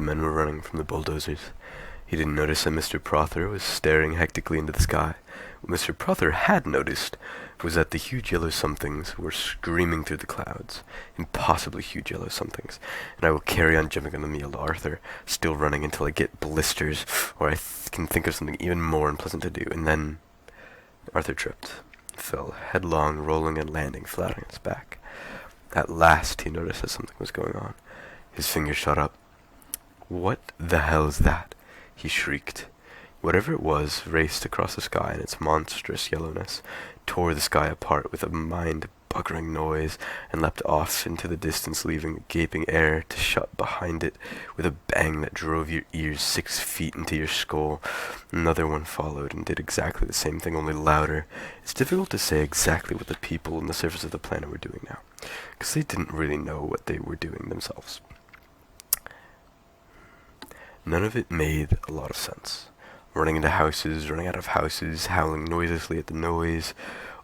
the men were running from the bulldozers. He didn't notice that Mr. Prother was staring hectically into the sky. What Mr. Prother had noticed was that the huge yellow somethings were screaming through the clouds. Impossibly huge yellow somethings. And I will carry on jumping on them, yelled Arthur, still running until I get blisters, or I can think of something even more unpleasant to do. And then Arthur tripped, fell headlong, rolling and landing flat on his back. At last he noticed that something was going on. His fingers shot up. "What the hell is that?" he shrieked. Whatever it was raced across the sky in its monstrous yellowness, tore the sky apart with a mind-buggering noise, and leapt off into the distance, leaving gaping air to shut behind it with a bang that drove your ears 6 feet into your skull. Another one followed and did exactly the same thing, only louder. It's difficult to say exactly what the people on the surface of the planet were doing now, because they didn't really know what they were doing themselves. None of it made a lot of sense. Running into houses, running out of houses, howling noiselessly at the noise.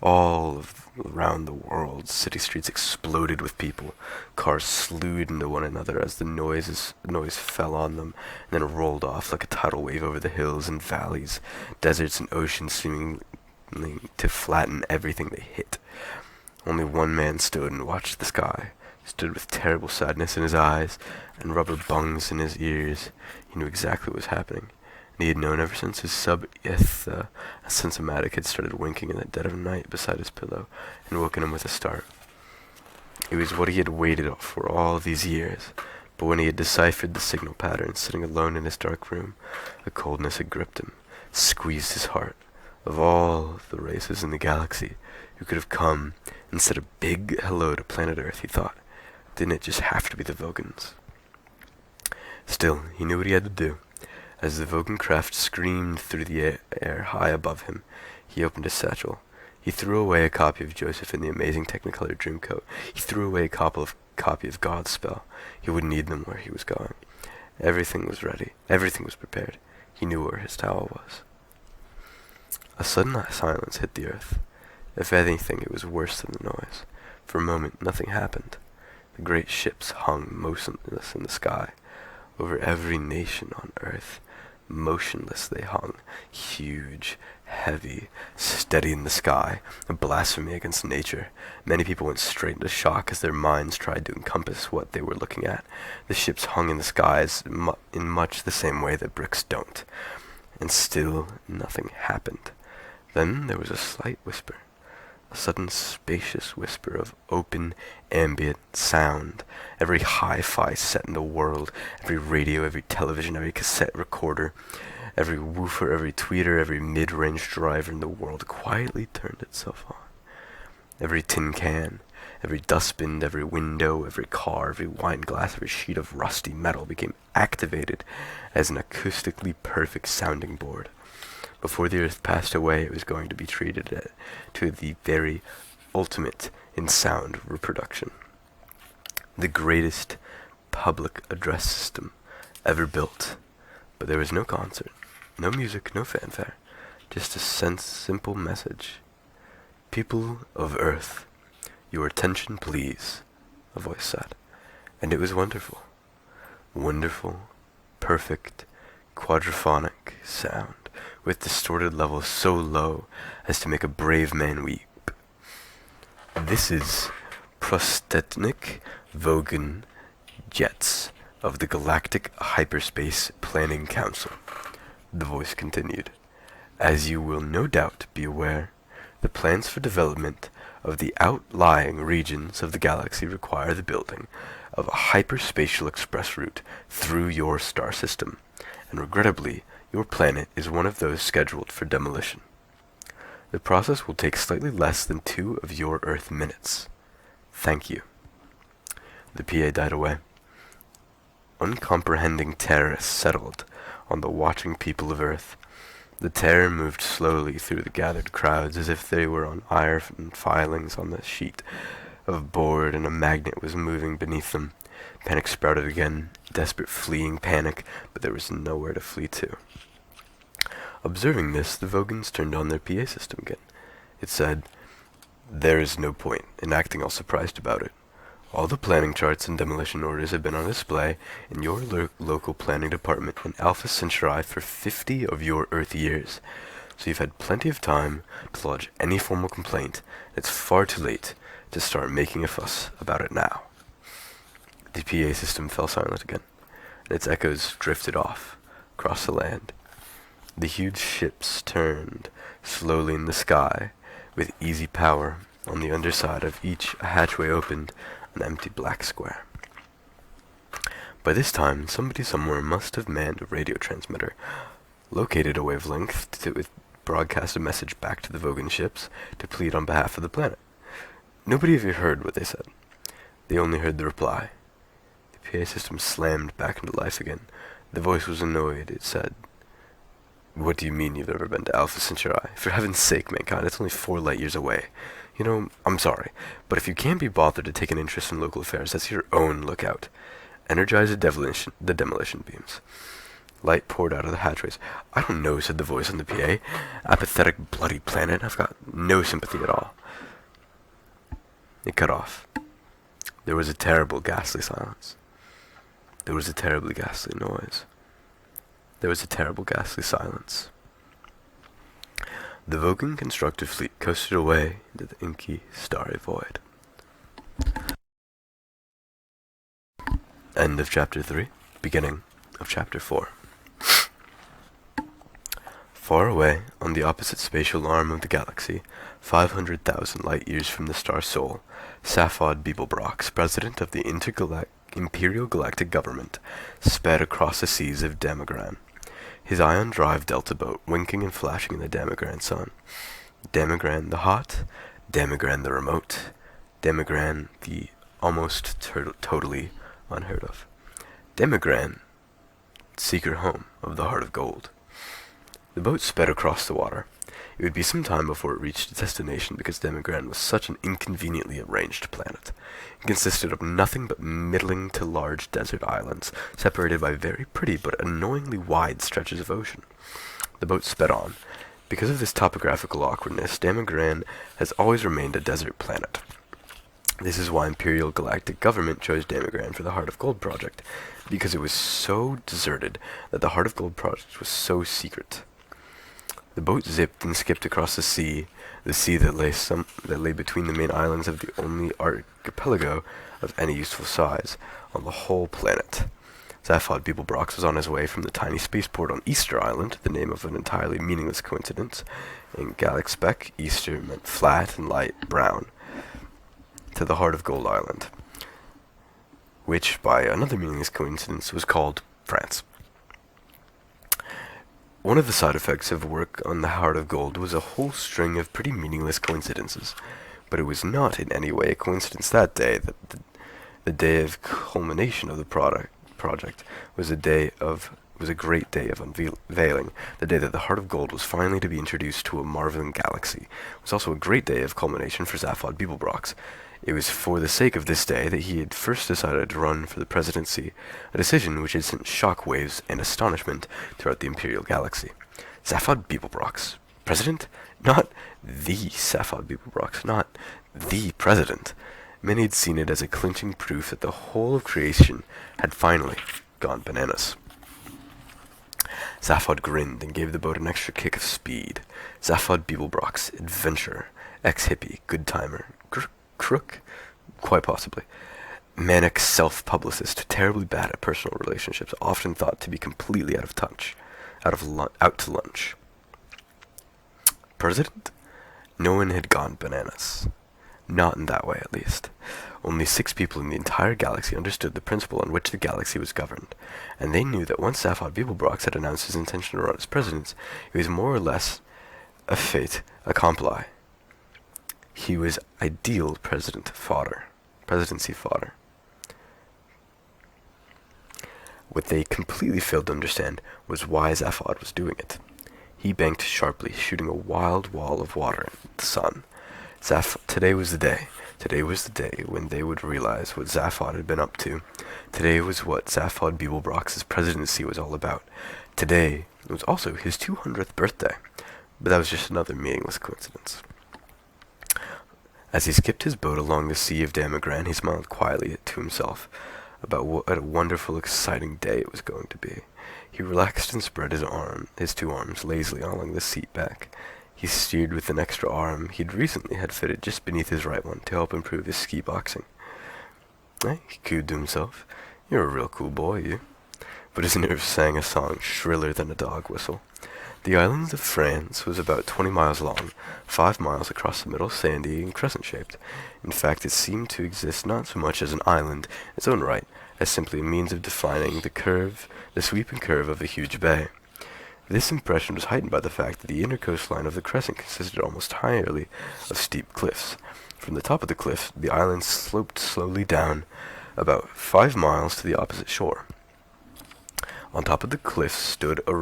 Around the world, city streets exploded with people. Cars slewed into one another as the noise fell on them, and then rolled off like a tidal wave over the hills and valleys, deserts and oceans seeming to flatten everything they hit. Only one man stood and watched the sky, stood with terrible sadness in his eyes and rubber bungs in his ears. He knew exactly what was happening, and he had known ever since his sensomatic had started winking in the dead of night beside his pillow and woken him with a start. It was what he had waited for all these years, but when he had deciphered the signal pattern, sitting alone in his dark room, a coldness had gripped him, squeezed his heart. Of all the races in the galaxy who could have come and said a big hello to planet Earth, he thought, didn't it just have to be the Vogons? Still, he knew what he had to do. As the Vogan craft screamed through the air high above him, he opened his satchel. He threw away a copy of Joseph in the Amazing Technicolor Dreamcoat. He threw away a copy of Godspell. He wouldn't need them where he was going. Everything was ready. Everything was prepared. He knew where his towel was. A sudden silence hit the earth. If anything, it was worse than the noise. For a moment, nothing happened. The great ships hung motionless in the sky. Over every nation on earth, motionless they hung, huge, heavy, steady in the sky, a blasphemy against nature. Many people went straight into shock as their minds tried to encompass what they were looking at. The ships hung in the skies in much the same way that bricks don't. And still nothing happened. Then there was a slight whisper. A sudden spacious whisper of open, ambient sound. Every hi-fi set in the world, every radio, every television, every cassette recorder, every woofer, every tweeter, every mid-range driver in the world quietly turned itself on. Every tin can, every dustbin, every window, every car, every wine glass, every sheet of rusty metal became activated as an acoustically perfect sounding board. Before the earth passed away, it was going to be treated to the very ultimate in sound reproduction. The greatest public address system ever built. But there was no concert, no music, no fanfare, just a simple message. "People of Earth, your attention please," a voice said. And it was wonderful. Wonderful, perfect, quadraphonic sound, with distorted levels so low as to make a brave man weep. "This is Prostetnik Vogan Jets of the Galactic Hyperspace Planning Council," the voice continued. "As you will no doubt be aware, the plans for development of the outlying regions of the galaxy require the building of a hyperspatial express route through your star system, and regrettably, your planet is one of those scheduled for demolition. The process will take slightly less than 2 of your Earth minutes. Thank you." The PA died away. Uncomprehending terror settled on the watching people of Earth. The terror moved slowly through the gathered crowds as if they were on iron filings on the sheet of board and a magnet was moving beneath them. Panic sprouted again, desperate fleeing panic, but there was nowhere to flee to. Observing this, the Vogons turned on their PA system again. It said, "There is no point in acting all surprised about it. All the planning charts and demolition orders have been on display in your local planning department in Alpha Centauri for 50 of your Earth years, so you've had plenty of time to lodge any formal complaint. It's far too late to start making a fuss about it now. The PA system fell silent again, and its echoes drifted off across the land. The huge ships turned slowly in the sky. With easy power, on the underside of each a hatchway opened, an empty black square. By this time, somebody somewhere must have manned a radio transmitter, located a wavelength to broadcast a message back to the Vogan ships to plead on behalf of the planet. Nobody of you heard what they said. They only heard the reply. The PA system slammed back into life again. The voice was annoyed. It said, "What do you mean you've never been to Alpha Centauri? For heaven's sake, mankind, it's only 4 light years away. You know, I'm sorry, but if you can't be bothered to take an interest in local affairs, that's your own lookout. Energize the demolition beams." Light poured out of the hatchways. "I don't know," said the voice on the PA. "Apathetic, bloody planet. I've got no sympathy at all." It cut off. There was a terrible, ghastly silence. There was a terribly ghastly noise. There was a terrible, ghastly silence. The Vogan constructive fleet coasted away into the inky, starry void. End of chapter 3, beginning of chapter 4. Far away, on the opposite spatial arm of the galaxy, 500,000 light-years from the star Sol, Saphod Beeblebrox, president of the Imperial Galactic Government, sped across the seas of Damagran, his ion drive delta boat winking and flashing in the Damagran sun. Damagran the hot, Damagran the remote, Damagran the almost totally unheard of. Damagran, secret home of the Heart of Gold. The boat sped across the water. It would be some time before it reached its destination because Damagran was such an inconveniently arranged planet. It consisted of nothing but middling to large desert islands, separated by very pretty but annoyingly wide stretches of ocean. The boat sped on. Because of this topographical awkwardness, Damagran has always remained a desert planet. This is why Imperial Galactic Government chose Damagran for the Heart of Gold project, because it was so deserted that the Heart of Gold project was so secret. The boat zipped and skipped across the sea that lay between the main islands of the only archipelago of any useful size on the whole planet. Saphod Beeblebrox was on his way from the tiny spaceport on Easter Island, the name of an entirely meaningless coincidence. In Gallic spec, Easter meant flat and light brown, to the Heart of Gold Island, which, by another meaningless coincidence, was called France. One of the side effects of work on the Heart of Gold was a whole string of pretty meaningless coincidences, but it was not in any way a coincidence that day that the day of culmination of the project was a great day of unveiling, the day that the Heart of Gold was finally to be introduced to a marveling galaxy. It was also a great day of culmination for Saphod Beeblebrox. It was for the sake of this day that he had first decided to run for the presidency, a decision which had sent shock waves and astonishment throughout the Imperial Galaxy. Saphod Beeblebrox, president? Not the Saphod Beeblebrox, not the president. Many had seen it as a clinching proof that the whole of creation had finally gone bananas. Saphod grinned and gave the boat an extra kick of speed. Saphod Beeblebrox, adventurer, ex-hippie, good-timer, crook? Quite possibly. Manic self-publicist, terribly bad at personal relationships, often thought to be completely out of touch, out to lunch. President? No one had gone bananas. Not in that way, at least. Only 6 people in the entire galaxy understood the principle on which the galaxy was governed, and they knew that once Saphod Beeblebrox had announced his intention to run as president, it was more or less a fait accompli. He was ideal presidency fodder. What they completely failed to understand was why Saphod was doing it. He banked sharply, shooting a wild wall of water into the sun. Today was the day. Today was the day when they would realize what Saphod had been up to. Today was what Saphod Beeblebrox's presidency was all about. Today was also his 200th birthday, but that was just another meaningless coincidence. As he skipped his boat along the Sea of Damagran, he smiled quietly to himself about what a wonderful, exciting day it was going to be. He relaxed and spread his two arms lazily along the seat back. He steered with an extra arm he'd recently had fitted just beneath his right one to help improve his ski boxing. He cooed to himself. You're a real cool boy, you. But his nerves sang a song shriller than a dog whistle. The island of France was about 20 miles long, 5 miles across the middle, sandy and crescent-shaped. In fact, it seemed to exist not so much as an island in its own right, as simply a means of defining the sweeping curve of a huge bay. This impression was heightened by the fact that the inner coastline of the crescent consisted almost entirely of steep cliffs. From the top of the cliff, the island sloped slowly down about 5 miles to the opposite shore. On top of the cliffs stood a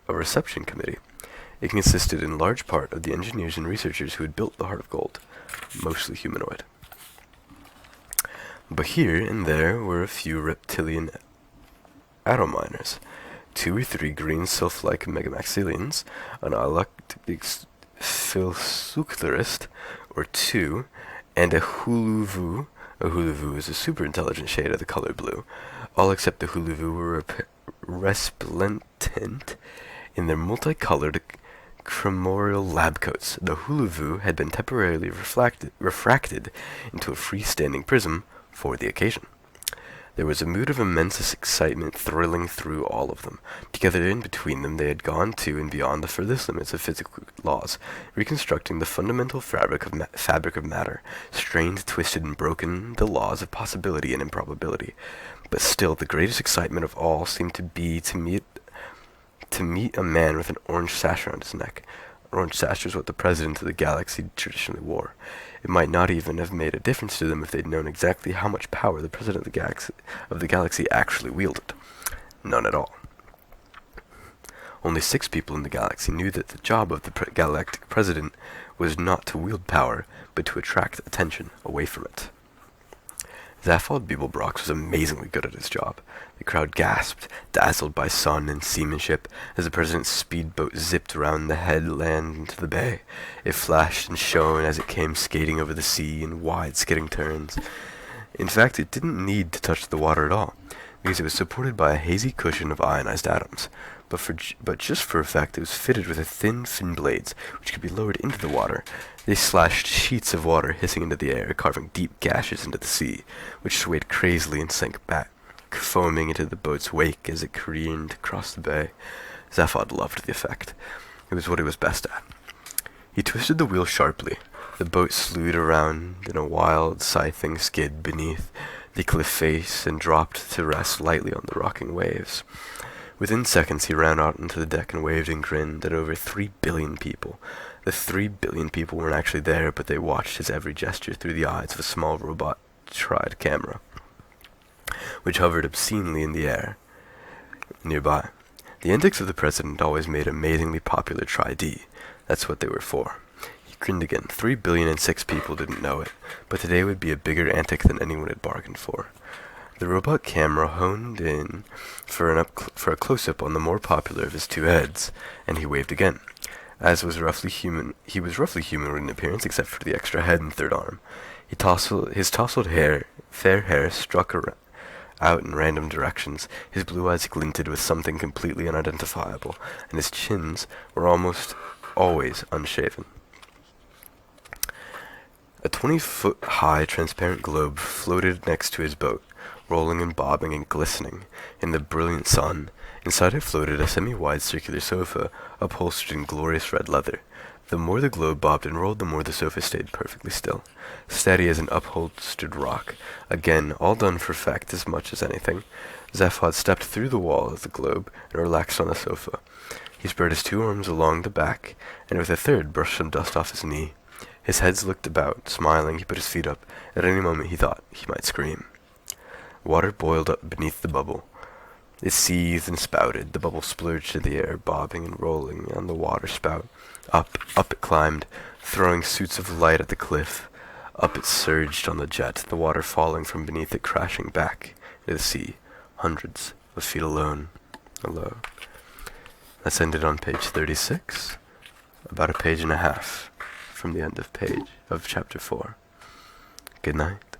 reception committee. It consisted in large part of the engineers and researchers who had built the Heart of Gold, mostly humanoid. But here and there were a few reptilian atominers, 2 or 3 green sylph-like megamaxilians, an electric philsuctherist or 2, and a huluvu. A huluvu is a super-intelligent shade of the color blue. All except the huluvu were resplendent in their multicolored chromoreal lab coats. The huluvu had been temporarily refracted into a freestanding prism for the occasion. There was a mood of immense excitement thrilling through all of them. Together in between them they had gone to and beyond the furthest limits of physical laws, reconstructing the fundamental fabric of matter, strained, twisted, and broken the laws of possibility and improbability. But still, the greatest excitement of all seemed to be to meet a man with an orange sash around his neck. Orange sash was what the president of the galaxy traditionally wore. It might not even have made a difference to them if they'd known exactly how much power the president of the galaxy actually wielded. None at all. Only 6 people in the galaxy knew that the job of the galactic president was not to wield power, but to attract attention away from it. Zaphod Beeblebrox was amazingly good at his job. The crowd gasped, dazzled by sun and seamanship, as the president's speedboat zipped around the headland into the bay. It flashed and shone as it came skating over the sea in wide skidding turns. In fact, it didn't need to touch the water at all, because it was supported by a hazy cushion of ionized atoms. But just for effect, it was fitted with thin blades, which could be lowered into the water. They slashed sheets of water hissing into the air, carving deep gashes into the sea, which swayed crazily and sank back, foaming into the boat's wake as it careened across the bay. Zaphod loved the effect. It was what he was best at. He twisted the wheel sharply. The boat slewed around in a wild, scything skid beneath the cliff face and dropped to rest lightly on the rocking waves. Within seconds, he ran out onto the deck and waved and grinned at over 3 billion people. The 3 billion people weren't actually there, but they watched his every gesture through the eyes of a small robot-tried camera, which hovered obscenely in the air nearby. The antics of the president always made amazingly popular Tri-D. That's what they were for. He grinned again. 3,006,000,006 people didn't know it, but today would be a bigger antic than anyone had bargained for. The robot camera honed in for a close-up on the more popular of his 2 heads, and he waved again. He was roughly human in appearance, except for the extra head and 3rd arm. His tousled fair hair struck out in random directions. His blue eyes glinted with something completely unidentifiable, and his chins were almost always unshaven. A 20-foot-high transparent globe floated next to his boat, rolling and bobbing and glistening in the brilliant sun. Inside it floated a semi-wide circular sofa, upholstered in glorious red leather. The more the globe bobbed and rolled, the more the sofa stayed perfectly still, steady as an upholstered rock. Again, all done for effect as much as anything. Zaphod stepped through the wall of the globe and relaxed on the sofa. He spread his 2 arms along the back, and with a 3rd brushed some dust off his knee. His head looked about, smiling. He put his feet up. At any moment he thought he might scream. Water boiled up beneath the bubble. It seethed and spouted. The bubble splurged in the air, bobbing and rolling on the water spout. Up it climbed, throwing suits of light at the cliff. Up it surged on the jet, the water falling from beneath it, crashing back into the sea, hundreds of feet alone. That's ended on page 36, about a page and a half. from the end of chapter 4. Good night.